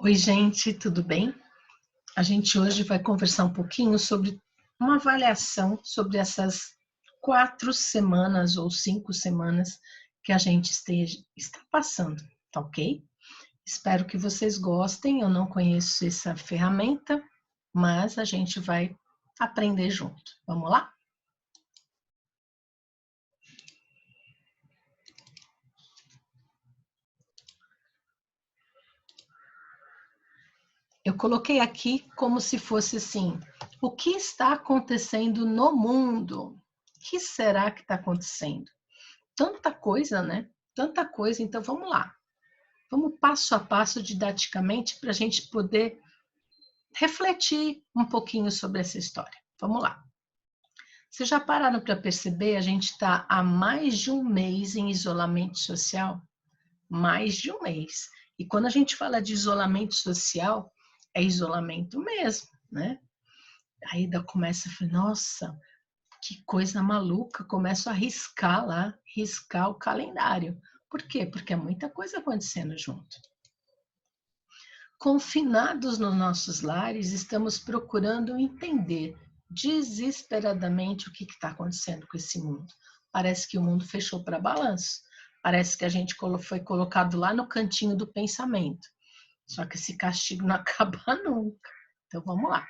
Oi, gente, tudo bem? A gente hoje vai conversar um pouquinho sobre uma avaliação sobre essas 4 semanas ou 5 semanas que a gente está passando, tá ok? Espero que vocês gostem. Eu não conheço essa ferramenta, mas a gente vai aprender junto. Vamos lá? Eu coloquei aqui como se fosse assim: o que está acontecendo no mundo? O que será que está acontecendo? Tanta coisa, né? Tanta coisa. Então, vamos lá. Vamos passo a passo, didaticamente, para a gente poder refletir um pouquinho sobre essa história. Vamos lá. Vocês já pararam para perceber? A gente está há mais de um mês em isolamento social? Mais de um mês. E quando a gente fala de isolamento social, é isolamento mesmo, né? Aí começa a falar, nossa, que coisa maluca, começo a riscar lá, riscar o calendário. Por quê? Porque é muita coisa acontecendo junto. Confinados nos nossos lares, estamos procurando entender desesperadamente o que está acontecendo com esse mundo. Parece que o mundo fechou para balanço. Parece que a gente foi colocado lá no cantinho do pensamento. Só que esse castigo não acaba nunca. Então vamos lá.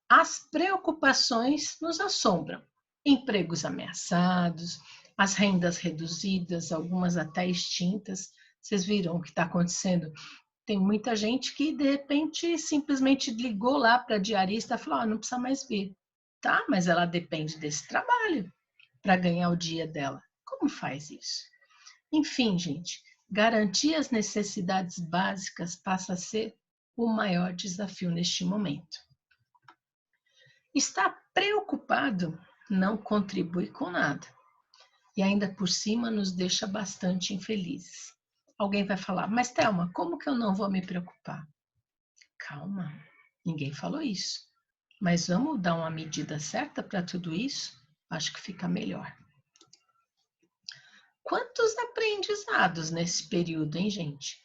As preocupações nos assombram. Empregos ameaçados, as rendas reduzidas, algumas até extintas. Vocês viram o que está acontecendo? Tem muita gente que, de repente, simplesmente ligou lá para a diarista e falou, não precisa mais vir. Tá, mas ela depende desse trabalho para ganhar o dia dela. Como faz isso? Enfim, gente, garantir as necessidades básicas passa a ser o maior desafio neste momento. Estar preocupado não contribui com nada e ainda por cima nos deixa bastante infelizes. Alguém vai falar, mas Thelma, como que eu não vou me preocupar? Calma, ninguém falou isso. Mas vamos dar uma medida certa para tudo isso? Acho que fica melhor. Quantos aprendizados nesse período, hein, gente?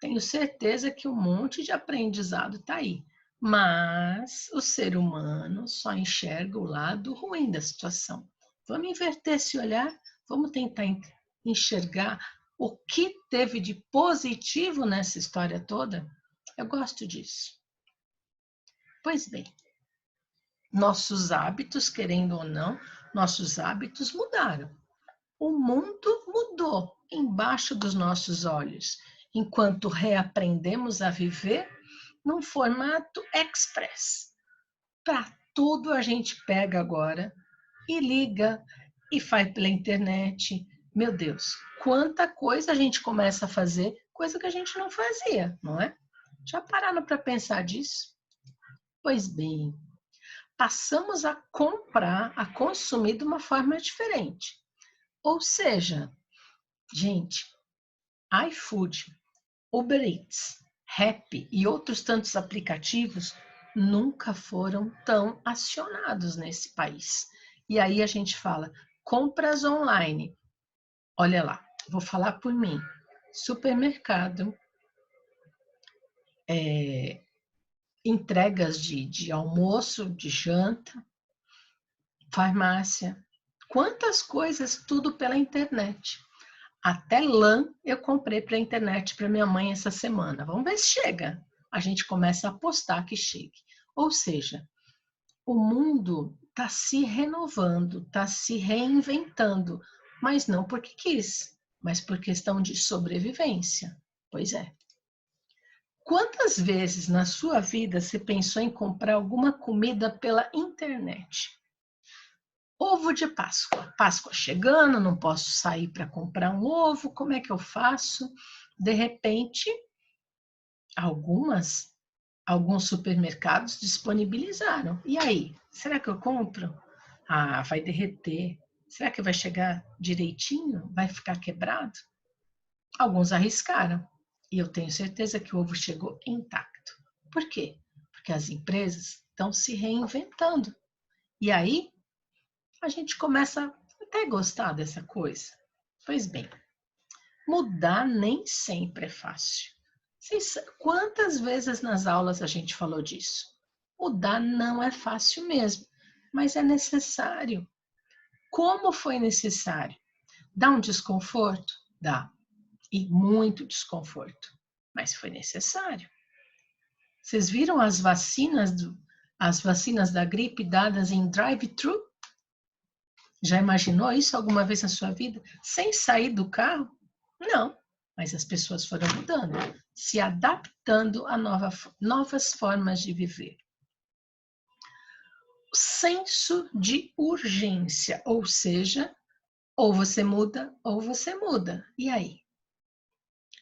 Tenho certeza que um monte de aprendizado está aí. Mas o ser humano só enxerga o lado ruim da situação. Vamos inverter esse olhar? Vamos tentar enxergar o que teve de positivo nessa história toda? Eu gosto disso. Pois bem, nossos hábitos, querendo ou não, nossos hábitos mudaram. O mundo mudou embaixo dos nossos olhos, enquanto reaprendemos a viver num formato express. Para tudo a gente pega agora e liga e faz pela internet. Meu Deus, quanta coisa a gente começa a fazer, coisa que a gente não fazia, não é? Já pararam para pensar disso? Pois bem, passamos a comprar, a consumir de uma forma diferente. Ou seja, gente, iFood, Uber Eats, Rappi e outros tantos aplicativos nunca foram tão acionados nesse país. E aí a gente fala, compras online. Olha lá, vou falar por mim. Supermercado, entregas de almoço, de janta, farmácia. Quantas coisas, tudo pela internet. Até lã eu comprei para a internet para minha mãe essa semana. Vamos ver se chega. A gente começa a apostar que chegue. Ou seja, o mundo está se renovando, está se reinventando, mas não porque quis, mas por questão de sobrevivência. Pois é. Quantas vezes na sua vida você pensou em comprar alguma comida pela internet? Ovo de Páscoa. Páscoa chegando, não posso sair para comprar um ovo, como é que eu faço? De repente, alguns supermercados disponibilizaram. E aí, será que eu compro? Ah, vai derreter. Será que vai chegar direitinho? Vai ficar quebrado? Alguns arriscaram. E eu tenho certeza que o ovo chegou intacto. Por quê? Porque as empresas estão se reinventando. E aí, a gente começa até a gostar dessa coisa. Pois bem, mudar nem sempre é fácil. Quantas vezes nas aulas a gente falou disso? Mudar não é fácil mesmo, mas é necessário. Como foi necessário? Dá um desconforto? Dá. E muito desconforto. Mas foi necessário. Vocês viram as vacinas da gripe dadas em drive-thru? Já imaginou isso alguma vez na sua vida? Sem sair do carro? Não. Mas as pessoas foram mudando, se adaptando a novas formas de viver. O senso de urgência, ou seja, ou você muda, ou você muda. E aí?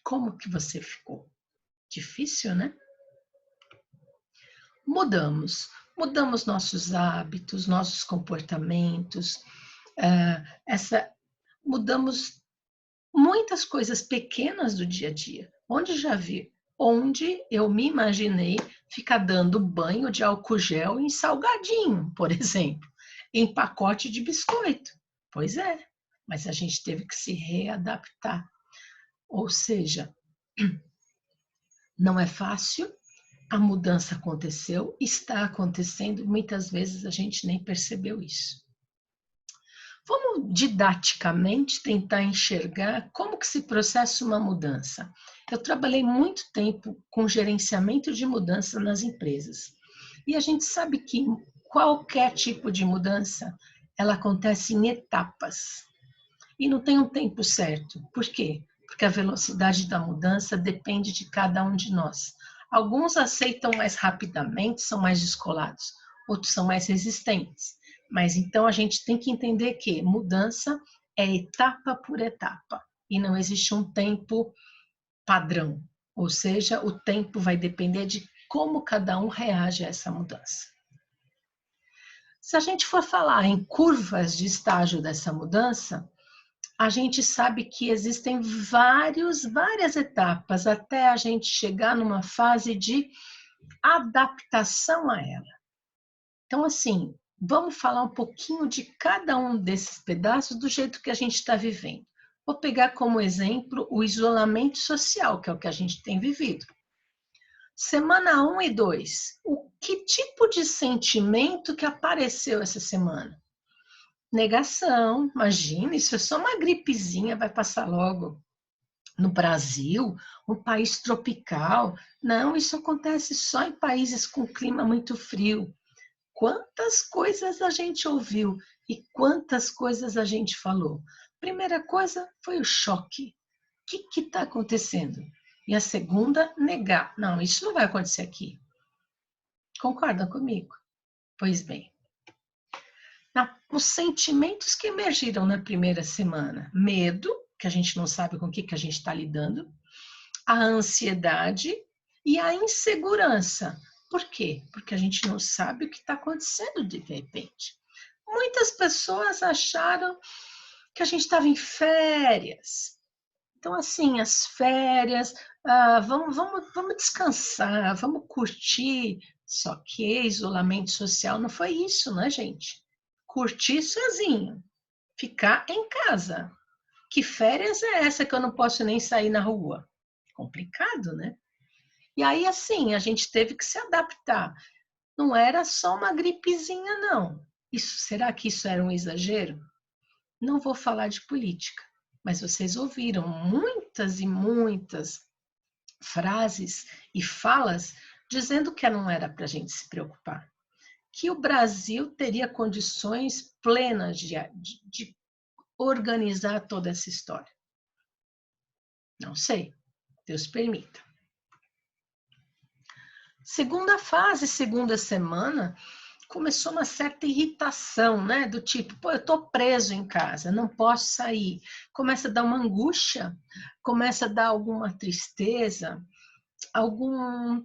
Como que você ficou? Difícil, né? Mudamos nossos hábitos, nossos comportamentos, mudamos muitas coisas pequenas do dia a dia. Onde eu me imaginei ficar dando banho de álcool gel em salgadinho, por exemplo, em pacote de biscoito. Pois é, mas a gente teve que se readaptar. Ou seja, não é fácil, a mudança aconteceu, está acontecendo, muitas vezes a gente nem percebeu isso. Vamos didaticamente tentar enxergar como que se processa uma mudança. Eu trabalhei muito tempo com gerenciamento de mudança nas empresas. E a gente sabe que qualquer tipo de mudança, ela acontece em etapas. E não tem um tempo certo. Por quê? Porque a velocidade da mudança depende de cada um de nós. Alguns aceitam mais rapidamente, são mais descolados. Outros são mais resistentes. Mas então a gente tem que entender que mudança é etapa por etapa e não existe um tempo padrão, ou seja, o tempo vai depender de como cada um reage a essa mudança. Se a gente for falar em curvas de estágio dessa mudança, a gente sabe que existem várias etapas até a gente chegar numa fase de adaptação a ela. Então, assim, vamos falar um pouquinho de cada um desses pedaços do jeito que a gente está vivendo. Vou pegar como exemplo o isolamento social, que é o que a gente tem vivido. Semana 1 e 2, que tipo de sentimento que apareceu essa semana? Negação, imagina, isso é só uma gripezinha, vai passar logo. No Brasil, um país tropical, não, isso acontece só em países com clima muito frio. Quantas coisas a gente ouviu e quantas coisas a gente falou. Primeira coisa foi o choque. O que está acontecendo? E a segunda, negar. Não, isso não vai acontecer aqui. Concordam comigo? Pois bem. Os sentimentos que emergiram na primeira semana. Medo, que a gente não sabe com o que a gente está lidando. A ansiedade e a insegurança. Por quê? Porque a gente não sabe o que está acontecendo de repente. Muitas pessoas acharam que a gente estava em férias. Então, assim, as férias, vamos descansar, vamos curtir. Só que isolamento social não foi isso, né, gente? Curtir sozinho, ficar em casa. Que férias é essa que eu não posso nem sair na rua? Complicado, né? E aí, assim, a gente teve que se adaptar. Não era só uma gripezinha, não. Será que isso era um exagero? Não vou falar de política, mas vocês ouviram muitas e muitas frases e falas dizendo que não era para a gente se preocupar, que o Brasil teria condições plenas de organizar toda essa história. Não sei, Deus permita. Segunda fase, segunda semana, começou uma certa irritação, né? Do tipo, pô, eu tô preso em casa, não posso sair. Começa a dar uma angústia, começa a dar alguma tristeza, algum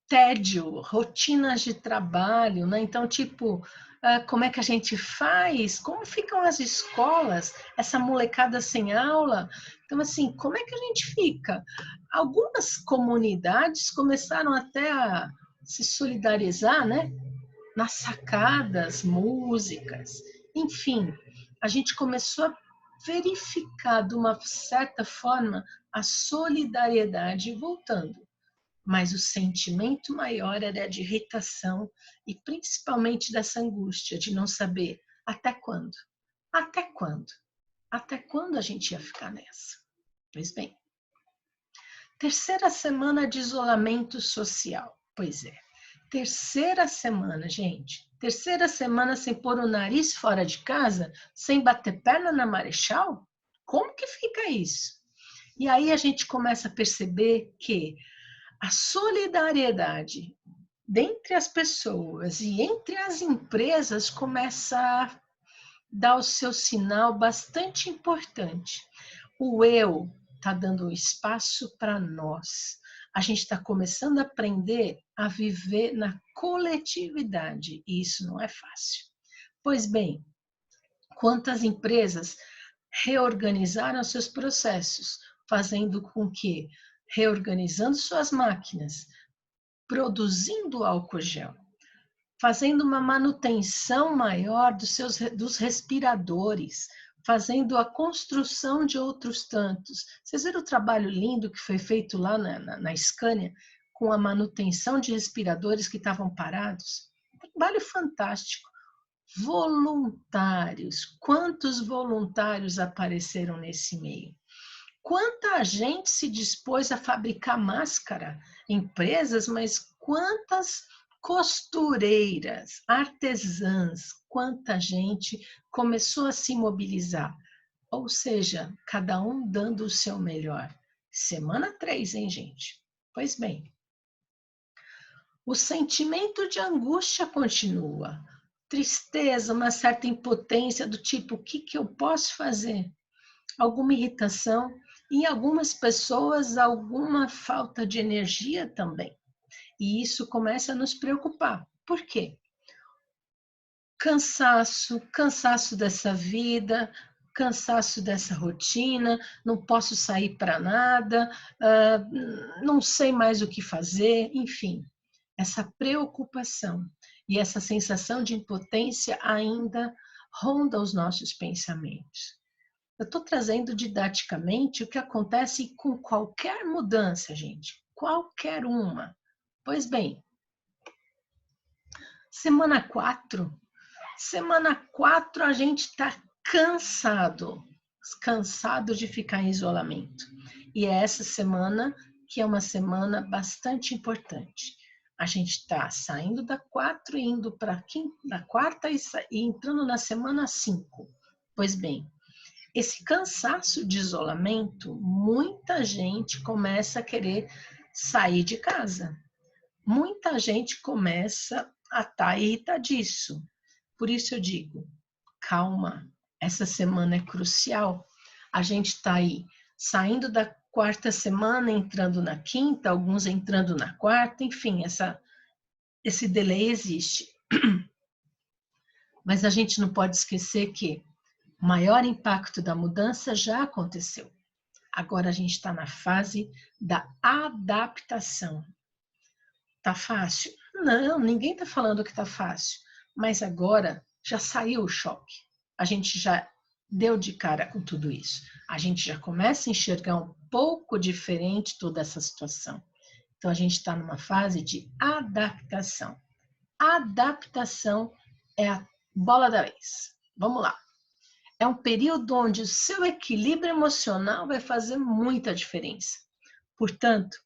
tédio, rotinas de trabalho, né? Então, tipo, como é que a gente faz? Como ficam as escolas? Essa molecada sem aula? Então, assim, como é que a gente fica? Algumas comunidades começaram até a se solidarizar, né? Nas sacadas, músicas, enfim, a gente começou a verificar de uma certa forma a solidariedade voltando. Mas o sentimento maior era de irritação e principalmente dessa angústia de não saber até quando. Até quando? Até quando a gente ia ficar nessa? Pois bem, terceira semana de isolamento social. Pois é, terceira semana, gente. Terceira semana sem pôr o nariz fora de casa, sem bater perna na Marechal? Como que fica isso? E aí a gente começa a perceber que a solidariedade dentre as pessoas e entre as empresas começa a dar o seu sinal bastante importante. O eu está dando espaço para nós. A gente está começando a aprender a viver na coletividade e isso não é fácil. Pois bem, quantas empresas reorganizaram seus processos, fazendo com que, reorganizando suas máquinas, produzindo álcool gel, fazendo uma manutenção maior dos respiradores, fazendo a construção de outros tantos. Vocês viram o trabalho lindo que foi feito lá na Scania, com a manutenção de respiradores que estavam parados? Trabalho fantástico. Voluntários. Quantos voluntários apareceram nesse meio? Quanta gente se dispôs a fabricar máscara? Empresas, mas quantas costureiras, artesãs, quanta gente começou a se mobilizar. Ou seja, cada um dando o seu melhor. Semana 3, hein, gente? Pois bem, o sentimento de angústia continua. Tristeza, uma certa impotência do tipo, o que eu posso fazer? Alguma irritação, em algumas pessoas, alguma falta de energia também. E isso começa a nos preocupar. Por quê? Cansaço dessa vida, cansaço dessa rotina, não posso sair para nada, não sei mais o que fazer, enfim. Essa preocupação e essa sensação de impotência ainda ronda os nossos pensamentos. Eu estou trazendo didaticamente o que acontece com qualquer mudança, gente. Qualquer uma. Pois bem, semana 4 a gente está cansado de ficar em isolamento. E é essa semana que é uma semana bastante importante. A gente está saindo da 4 e indo para da quarta e entrando na semana 5. Pois bem, esse cansaço de isolamento, muita gente começa a querer sair de casa. Muita gente começa a estar irritadiço. Por isso eu digo, calma, essa semana é crucial. A gente está aí saindo da quarta semana, entrando na quinta, alguns entrando na quarta, enfim, esse delay existe. Mas a gente não pode esquecer que o maior impacto da mudança já aconteceu. Agora a gente está na fase da adaptação. Tá fácil? Não, ninguém está falando que tá fácil. Mas agora já saiu o choque. A gente já deu de cara com tudo isso. A gente já começa a enxergar um pouco diferente toda essa situação. Então a gente está numa fase de adaptação. Adaptação é a bola da vez. Vamos lá. É um período onde o seu equilíbrio emocional vai fazer muita diferença. Portanto,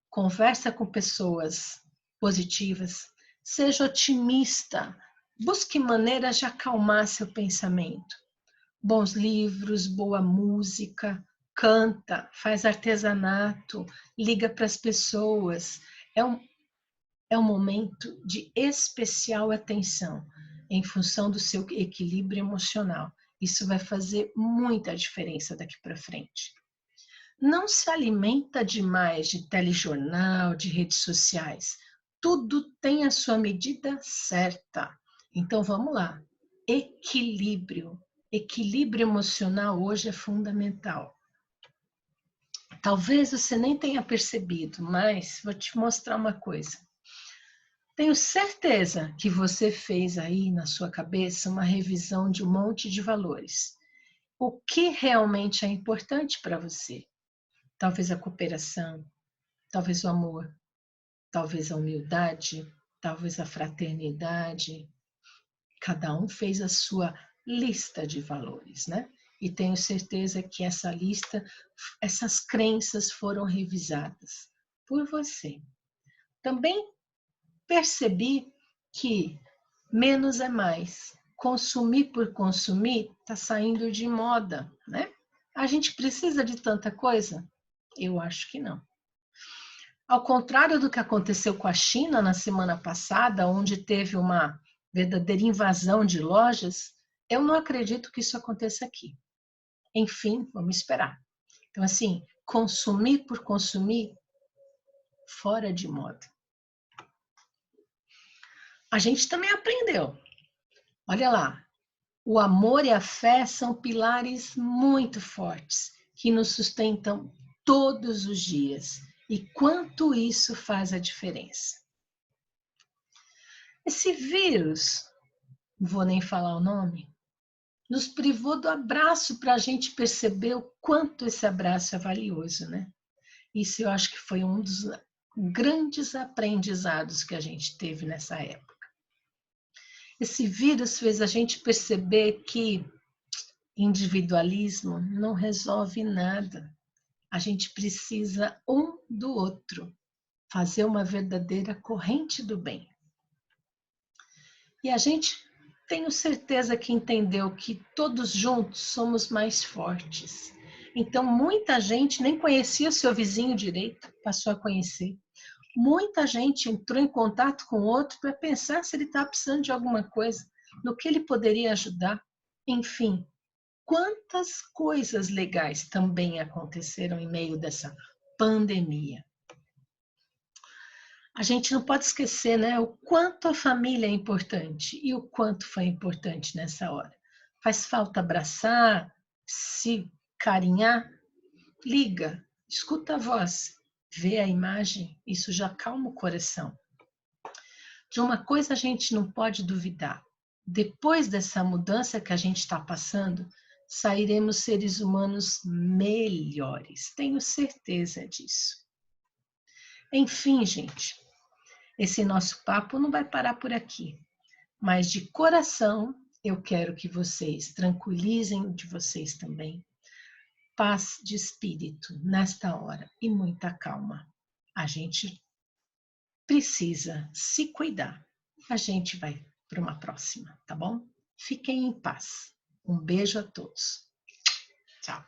conversa com pessoas positivas, seja otimista, busque maneiras de acalmar seu pensamento. Bons livros, boa música, canta, faz artesanato, liga para as pessoas. É um momento de especial atenção em função do seu equilíbrio emocional. Isso vai fazer muita diferença daqui para frente. Não se alimenta demais de telejornal, de redes sociais. Tudo tem a sua medida certa. Então vamos lá. Equilíbrio. Equilíbrio emocional hoje é fundamental. Talvez você nem tenha percebido, mas vou te mostrar uma coisa. Tenho certeza que você fez aí na sua cabeça uma revisão de um monte de valores. O que realmente é importante para você? talvez a cooperação, talvez o amor, talvez a humildade, talvez a fraternidade. Cada um fez a sua lista de valores, né? E tenho certeza que essa lista, essas crenças foram revisadas por você. Também percebi que menos é mais. Consumir por consumir está saindo de moda, né? A gente precisa de tanta coisa? Eu acho que não. Ao contrário do que aconteceu com a China na semana passada, onde teve uma verdadeira invasão de lojas, eu não acredito que isso aconteça aqui. Enfim, vamos esperar. Então, assim, consumir por consumir, fora de moda. A gente também aprendeu. Olha lá, o amor e a fé são pilares muito fortes que nos sustentam todos os dias. E quanto isso faz a diferença. Esse vírus, não vou nem falar o nome, nos privou do abraço para a gente perceber o quanto esse abraço é valioso, né? Isso eu acho que foi um dos grandes aprendizados que a gente teve nessa época. Esse vírus fez a gente perceber que individualismo não resolve nada. A gente precisa um do outro, fazer uma verdadeira corrente do bem. E a gente, tenho certeza que entendeu que todos juntos somos mais fortes. Então, muita gente nem conhecia o seu vizinho direito, passou a conhecer. Muita gente entrou em contato com o outro para pensar se ele está precisando de alguma coisa, no que ele poderia ajudar. Enfim, quantas coisas legais também aconteceram em meio dessa pandemia. A gente não pode esquecer, né, o quanto a família é importante e o quanto foi importante nessa hora. Faz falta abraçar, se carinhar? Liga, escuta a voz, vê a imagem, isso já calma o coração. De uma coisa a gente não pode duvidar. Depois dessa mudança que a gente está passando, sairemos seres humanos melhores. Tenho certeza disso. Enfim, gente, esse nosso papo não vai parar por aqui. Mas de coração, eu quero que vocês tranquilizem de vocês também. Paz de espírito nesta hora e muita calma. A gente precisa se cuidar. A gente vai para uma próxima, tá bom? Fiquem em paz. Um beijo a todos. Tchau.